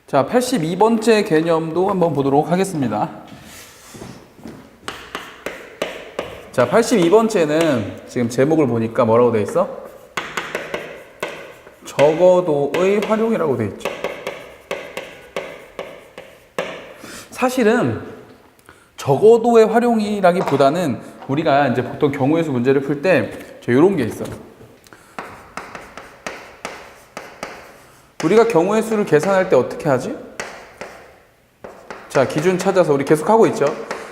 자, 82번째 개념도 한번 보도록 하겠습니다. 자, 82번째는 지금 제목을 보니까 뭐라고 돼 있어? 적어도의 활용이라고 돼 있죠. 사실은 적어도의 활용이라기보다는 우리가 이제 보통 경우의 수 문제를 풀 때 이런 게 있어요. 우리가 경우의 수를 계산할 때 어떻게 하지? 자, 기준 찾아서 우리 계속 하고 있죠.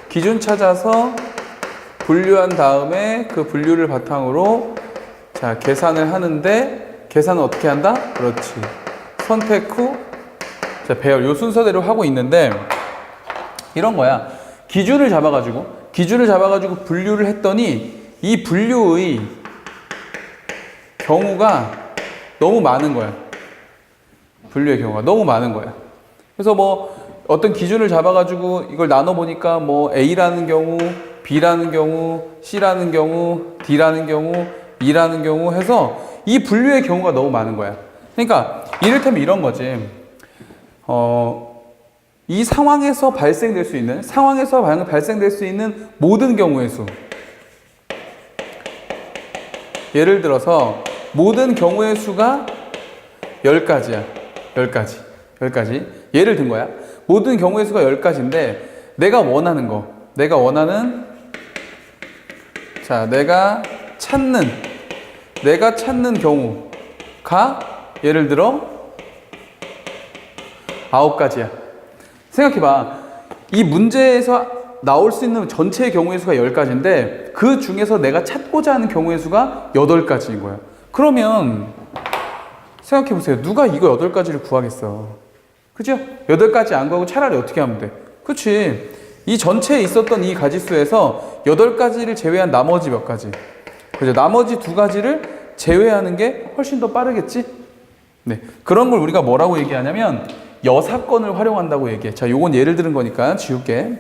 기준 찾아서 분류한 다음에 그 분류를 바탕으로 자, 계산을 하는데 계산은 어떻게 한다? 그렇지. 선택 후 자, 배열 요 순서대로 하고 있는데 이런 거야. 기준을 잡아가지고 분류를 했더니 이 분류의 경우가 너무 많은 거야. 분류의 경우가 너무 많은 거야. 그래서 뭐 어떤 기준을 잡아가지고 이걸 나눠보니까 뭐 A라는 경우, B라는 경우, C라는 경우, D라는 경우, E라는 경우 해서 이 분류의 경우가 너무 많은 거야. 그러니까 이를테면 이런 거지. 이 상황에서 발생될 수 있는 모든 경우의 수. 예를 들어서 모든 경우의 수가 10가지야. 10가지. 예를 든 거야. 모든 경우의 수가 10가지인데 내가 찾는 경우가 예를 들어 9가지야. 생각해봐. 이 문제에서 나올 수 있는 전체 경우의 수가 10가지인데 그 중에서 내가 찾고자 하는 경우의 수가 8가지인 거야. 그러면 생각해보세요. 누가 이거 8가지를 구하겠어? 그죠? 8가지 안 구하고 차라리 어떻게 하면 돼? 그치? 이 전체에 있었던 이 가지수에서 8가지를 제외한 나머지 몇 가지? 그죠? 나머지 2가지를 제외하는 게 훨씬 더 빠르겠지? 네. 그런 걸 우리가 뭐라고 얘기하냐면 여사건을 활용한다고 얘기해. 자, 요건 예를 들은 거니까 지울게.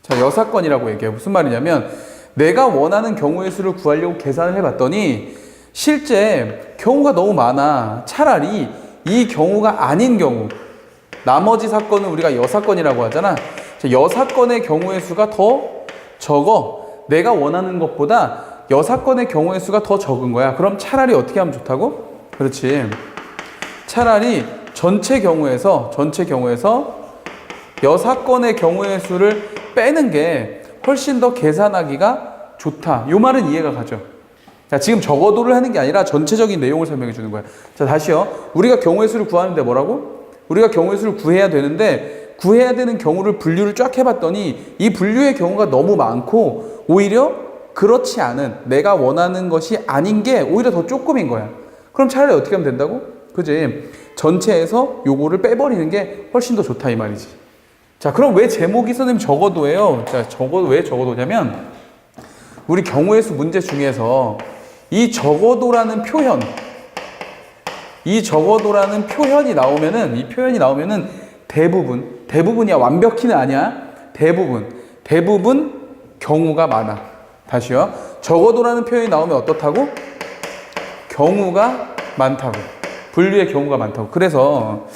자, 여사건이라고 얘기해. 무슨 말이냐면 내가 원하는 경우의 수를 구하려고 계산을 해봤더니 실제 경우가 너무 많아. 차라리 이 경우가 아닌 경우, 나머지 사건은 우리가 여사건이라고 하잖아. 여사건의 경우의 수가 더 적어. 내가 원하는 것보다 여사건의 경우의 수가 더 적은 거야. 그럼 차라리 어떻게 하면 좋다고? 그렇지. 차라리 전체 경우에서 여사건의 경우의 수를 빼는 게 훨씬 더 계산하기가 좋다. 요 말은 이해가 가죠. 자, 지금 적어도를 하는 게 아니라 전체적인 내용을 설명해 주는 거야. 자, 다시요. 우리가 경우의 수를 구하는데 뭐라고? 우리가 경우의 수를 구해야 되는데 구해야 되는 경우를 분류를 쫙 해봤더니 이 분류의 경우가 너무 많고 오히려 그렇지 않은 내가 원하는 것이 아닌 게 오히려 더 조금인 거야. 그럼 차라리 어떻게 하면 된다고? 그지? 전체에서 요거를 빼버리는 게 훨씬 더 좋다 이 말이지. 자, 그럼 왜 제목이 선생님 적어도예요? 자, 왜 적어도냐면 우리 경우의 수 문제 중에서 이 적어도라는 표현이 나오면은 대부분이야. 완벽히는 아니야. 대부분 경우가 많아. 다시요. 적어도라는 표현이 나오면 어떻다고? 경우가 많다고. 분류의 경우가 많다고. 그래서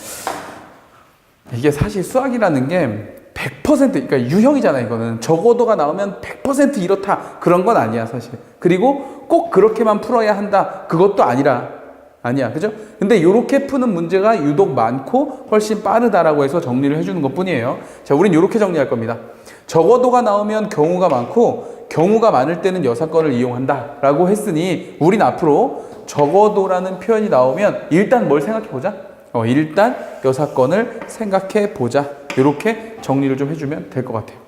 이게 사실 수학이라는 게 100% 그러니까 유형이잖아. 이거는 적어도가 나오면 100% 이렇다 그런 건 아니야 사실. 그리고 꼭 그렇게만 풀어야 한다 그것도 아니야. 그죠? 근데 이렇게 푸는 문제가 유독 많고 훨씬 빠르다라고 해서 정리를 해주는 것 뿐이에요. 자, 우린 이렇게 정리할 겁니다. 적어도가 나오면 경우가 많고 경우가 많을 때는 여사건을 이용한다 라고 했으니 우린 앞으로 적어도라는 표현이 나오면 일단 뭘 생각해보자? 일단 여사건을 생각해보자. 이렇게 정리를 좀 해주면 될 것 같아요.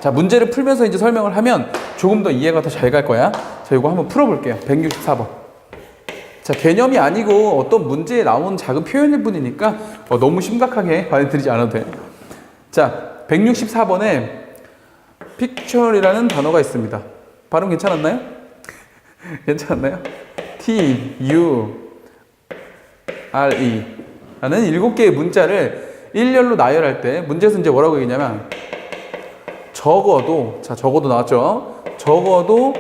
자, 문제를 풀면서 이제 설명을 하면 조금 더 이해가 더 잘 갈 거야. 자, 이거 한번 풀어볼게요. 164번. 자, 개념이 아니고 어떤 문제에 나온 작은 표현일 뿐이니까 너무 심각하게 받아들이지 않아도 돼. 자, 164번에 picture이라는 단어가 있습니다. 발음 괜찮았나요? 괜찮았나요? T-U-R-E 라는 7개의 문자를 일렬로 나열할 때 문제에서 이제 뭐라고 얘기냐면 적어도 나왔죠. 적어도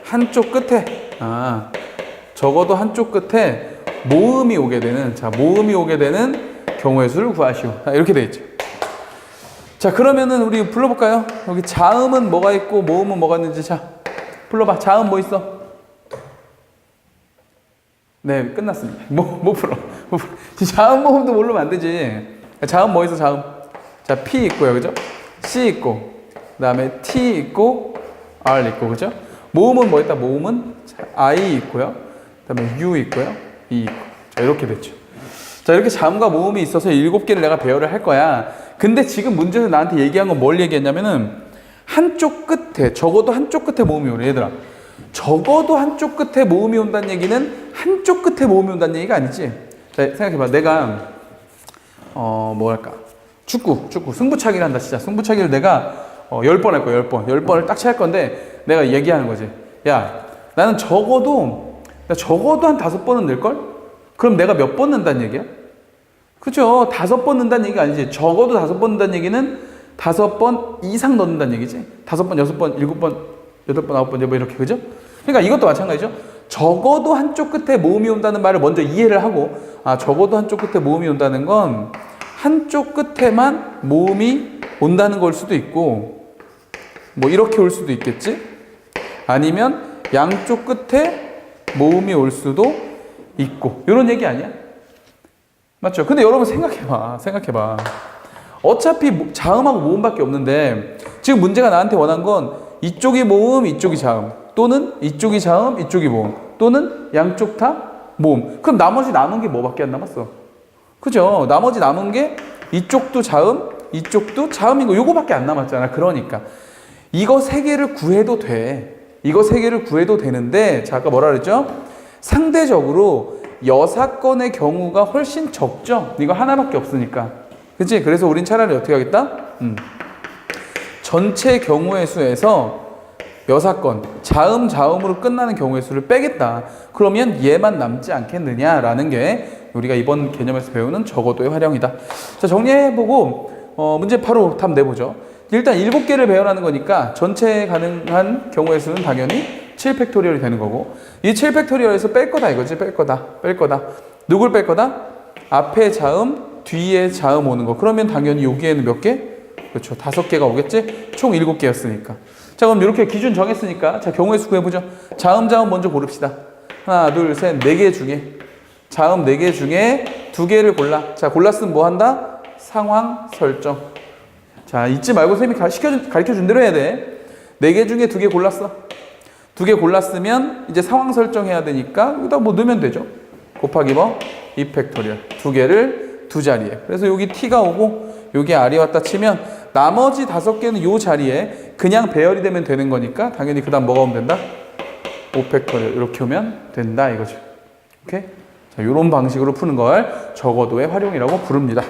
한쪽 끝에 적어도 한쪽 끝에 모음이 오게 되는, 자, 모음이 오게 되는 경우의 수를 구하시오. 자, 이렇게 돼 있죠. 자, 그러면은 우리 불러볼까요? 여기 자음은 뭐가 있고 모음은 뭐가 있는지. 자, 불러봐. 자음 뭐 있어? 네, 끝났습니다. 뭐 풀어? 자음 모음도 모르면 안 되지. 자음 뭐 있어, 자음? 자, P 있고요, 그죠? C 있고, 그 다음에 T 있고, R 있고, 그죠? 모음은 뭐 있다? 모음은 I 있고요, 그 다음에 U 있고요, E 있고. 자, 이렇게 됐죠. 자, 이렇게 자음과 모음이 있어서 7개를 내가 배열을 할 거야. 근데 지금 문제에서 나한테 얘기한 건 뭘 얘기했냐면은, 한쪽 끝에, 적어도 한쪽 끝에 모음이 오래. 얘들아, 적어도 한쪽 끝에 모음이 온다는 얘기는 한쪽 끝에 모음이 온다는 얘기가 아니지. 자, 생각해봐. 내가 뭐랄까, 축구 승부차기를 한다. 진짜 승부차기를 내가 10번 할 거야. 10번을 딱 찰 건데 내가 얘기하는 거지. 야, 나는 적어도 한 5번은 넣을걸? 그럼 내가 몇 번 넣는다는 얘기야? 그죠? 5번 넣는다는 얘기가 아니지. 적어도 5번 넣는다는 얘기는 5번 이상 넣는다는 얘기지. 5번, 6번, 7번, 8번, 9번, 뭐 이렇게, 그죠? 그러니까 이것도 마찬가지죠. 적어도 한쪽 끝에 모음이 온다는 말을 먼저 이해를 하고, 아, 적어도 한쪽 끝에 모음이 온다는 건 한쪽 끝에만 모음이 온다는 걸 수도 있고, 뭐 이렇게 올 수도 있겠지? 아니면 양쪽 끝에 모음이 올 수도 있고, 이런 얘기 아니야? 맞죠? 근데 여러분 생각해봐. 어차피 자음하고 모음밖에 없는데 지금 문제가 나한테 원한 건 이쪽이 모음, 이쪽이 자음, 또는 이쪽이 자음, 이쪽이 모음, 또는 양쪽 다 모음. 그럼 나머지 남은 게 뭐밖에 안 남았어? 그죠? 나머지 남은 게 이쪽도 자음, 이쪽도 자음이고 요거밖에 안 남았잖아. 그러니까 이거 3개를 구해도 돼. 이거 3개를 구해도 되는데, 자, 아까 뭐라 그랬죠? 상대적으로 여사건의 경우가 훨씬 적죠? 이거 하나밖에 없으니까. 그치? 그래서 우린 차라리 어떻게 하겠다? 전체 경우의 수에서 여사건, 자음으로 끝나는 경우의 수를 빼겠다. 그러면 얘만 남지 않겠느냐라는 게 우리가 이번 개념에서 배우는 적어도의 활용이다. 자, 정리해보고 문제 바로 답 내보죠. 일단 7개를 배열하는 거니까 전체 가능한 경우의 수는 당연히 7팩토리얼이 되는 거고, 이 7팩토리얼에서 뺄 거다 이거지. 뺄 거다. 누굴 뺄 거다? 앞에 자음, 뒤에 자음 오는 거. 그러면 당연히 여기에는 몇 개? 그렇죠. 5개가 오겠지? 총 7개였으니까. 자, 그럼 이렇게 기준 정했으니까, 자, 경우의 수 구해보죠. 자음 먼저 고릅시다. 하나, 둘, 셋, 4개 중에. 자음 4개 중에 2개를 골라. 자, 골랐으면 뭐 한다? 상황 설정. 자, 잊지 말고 선생님이 가르쳐 준 대로 해야 돼. 4개 중에 2개 골랐어. 2개 골랐으면 이제 상황 설정해야 되니까 여기다 뭐 넣으면 되죠. 곱하기 뭐? 2팩토리얼. 2개를 2자리에. 그래서 여기 t가 오고 여기 r이 왔다 치면 나머지 5개는 요 자리에 그냥 배열이 되면 되는 거니까 당연히 그 다음 뭐가 오면 된다? 5팩토리얼. 이렇게 오면 된다 이거죠. 오케이? 자, 요런 방식으로 푸는 걸 적어도의 활용이라고 부릅니다.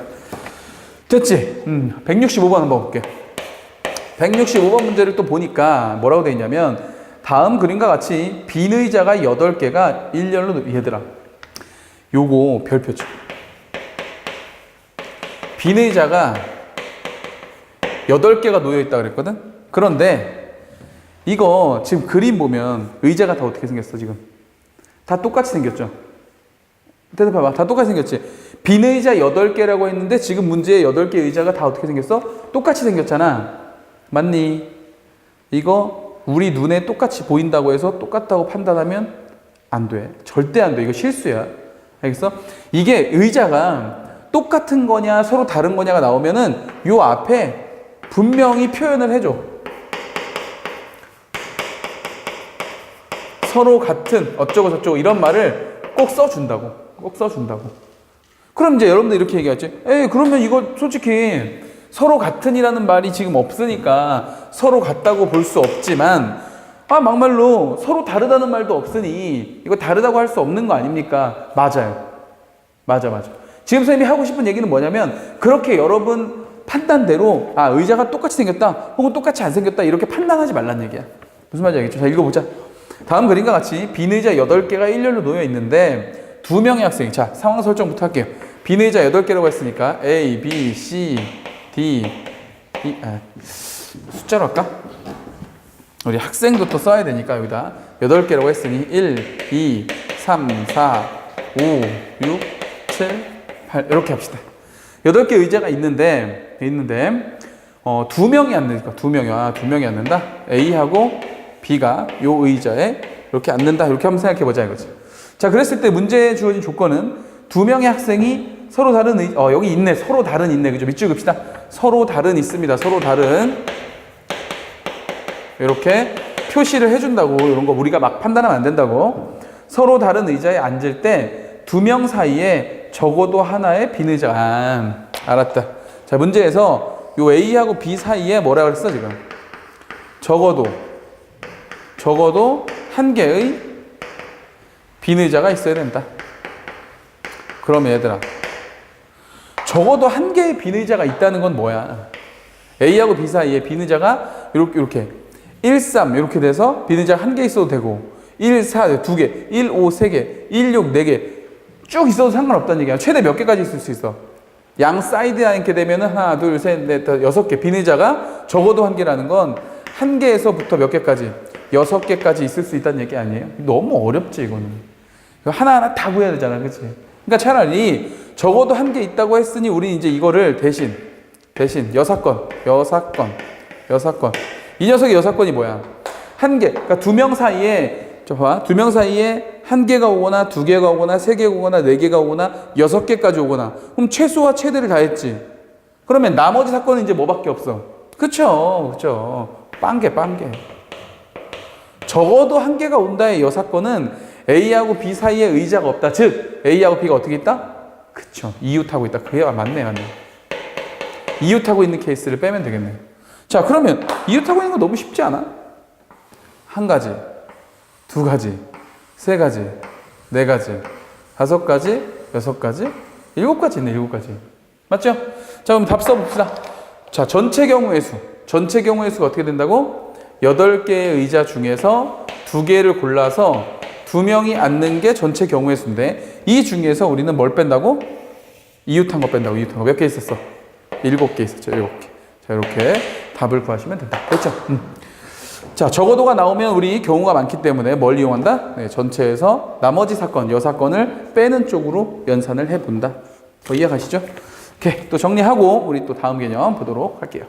됐지? 165번 한번 볼게요. 165번 문제를 또 보니까 뭐라고 되어 있냐면, 다음 그림과 같이 빈 의자가 8개가 일렬로, 얘들아, 요거 별표죠. 빈 의자가 8개가 놓여 있다 그랬거든? 그런데 이거 지금 그림 보면 의자가 다 어떻게 생겼어? 지금 다 똑같이 생겼죠? 대답해봐. 다 똑같이 생겼지? 빈 의자 8개라고 했는데 지금 문제의 8개 의자가 다 어떻게 생겼어? 똑같이 생겼잖아. 맞니? 이거 우리 눈에 똑같이 보인다고 해서 똑같다고 판단하면 안 돼. 절대 안 돼. 이거 실수야. 알겠어? 이게 의자가 똑같은 거냐 서로 다른 거냐가 나오면은 요 앞에 분명히 표현을 해줘. 서로 같은 어쩌고 저쩌고 이런 말을 꼭 써준다고. 그럼 이제 여러분들 이렇게 얘기하지. 에이, 그러면 이거 솔직히 서로 같은이라는 말이 지금 없으니까 서로 같다고 볼 수 없지만, 아, 막말로 서로 다르다는 말도 없으니 이거 다르다고 할 수 없는 거 아닙니까? 맞아요. 맞아. 지금 선생님이 하고 싶은 얘기는 뭐냐면, 그렇게 여러분 판단대로 아, 의자가 똑같이 생겼다 혹은 똑같이 안 생겼다 이렇게 판단하지 말라는 얘기야. 무슨 말인지 알겠죠? 자, 읽어보자. 다음 그림과 같이 빈 의자 8개가 일렬로 놓여 있는데 2명의 학생이, 자, 상황 설정부터 할게요. 빈 의자 8개라고 했으니까 A, B, C, D, E, 숫자로 할까? 우리 학생부터 써야 되니까 여기다 8개라고 했으니 1, 2, 3, 4, 5, 6, 7, 8 이렇게 합시다. 8개 의자가 있는데 두 명이 앉는다. 두 명이 앉는다. A하고 B가 요 의자에 이렇게 앉는다. 이렇게 한번 생각해 보자 이거지. 자, 그랬을 때 문제에 주어진 조건은 두 명의 학생이 서로 다른 여기 있네. 서로 다른 있네. 그죠? 밑줄 긋읍시다. 서로 다른 있습니다. 서로 다른 이렇게 표시를 해준다고. 이런 거 우리가 막 판단하면 안 된다고. 서로 다른 의자에 앉을 때 두 명 사이에 적어도 하나의 빈 의자. 알았다. 자, 문제에서 요 A하고 B 사이에 뭐라 그랬어 지금? 적어도 한 개의 빈 의자가 있어야 된다. 그럼 얘들아, 적어도 한 개의 빈 의자가 있다는 건 뭐야? A하고 B 사이에 빈 의자가 이렇게 1, 3 이렇게 돼서 빈 의자가 한 개 있어도 되고 1, 4 두 개, 1, 5 세 개, 1, 6 네 개 쭉 있어도 상관없다는 얘기야. 최대 몇 개까지 있을 수 있어? 양 사이드에 앉게 되면은 하나, 둘, 셋, 넷, 다섯, 6개 빈 의자가 적어도 한 개라는 건 한 개에서부터 몇 개까지? 6개까지 있을 수 있다는 얘기 아니에요? 너무 어렵지 이거는. 하나하나 다 구해야 되잖아, 그렇지? 그러니까 차라리 적어도 한 개 있다고 했으니 우리 이제 이거를 대신 여사건. 이 녀석의 여사건이 뭐야? 한 개. 그러니까 두 명 사이에 두 명 사이에 한 개가 오거나 두 개가 오거나 세 개가 오거나 네 개가 오거나 6개까지 오거나 그럼 최소와 최대를 다 했지. 그러면 나머지 사건은 이제 뭐밖에 없어? 그쵸. 빵개. 적어도 한 개가 온다의 여사건은 A하고 B 사이에 의자가 없다. 즉 A하고 B가 어떻게 있다? 그쵸. 이웃하고 있다. 그게 맞네. 이웃하고 있는 케이스를 빼면 되겠네. 자, 그러면 이웃하고 있는 거 너무 쉽지 않아? 한 가지, 두 가지, 세 가지, 네 가지, 5가지, 6가지, 7가지 있네. 7가지. 맞죠? 자, 그럼 답 써봅시다. 자, 전체 경우의 수가 어떻게 된다고? 8개의 의자 중에서 2개를 골라서 2명이 앉는 게 전체 경우의 수인데 이 중에서 우리는 뭘 뺀다고? 이웃한 거 뺀다고. 몇 개 있었어? 7개 있었죠. 7개. 자, 이렇게 답을 구하시면 된다. 됐죠? 자, 적어도가 나오면 우리 경우가 많기 때문에 뭘 이용한다? 네, 전체에서 나머지 사건, 여사건을 빼는 쪽으로 연산을 해본다. 이해가시죠? 오케이. 또 정리하고 우리 또 다음 개념 보도록 할게요.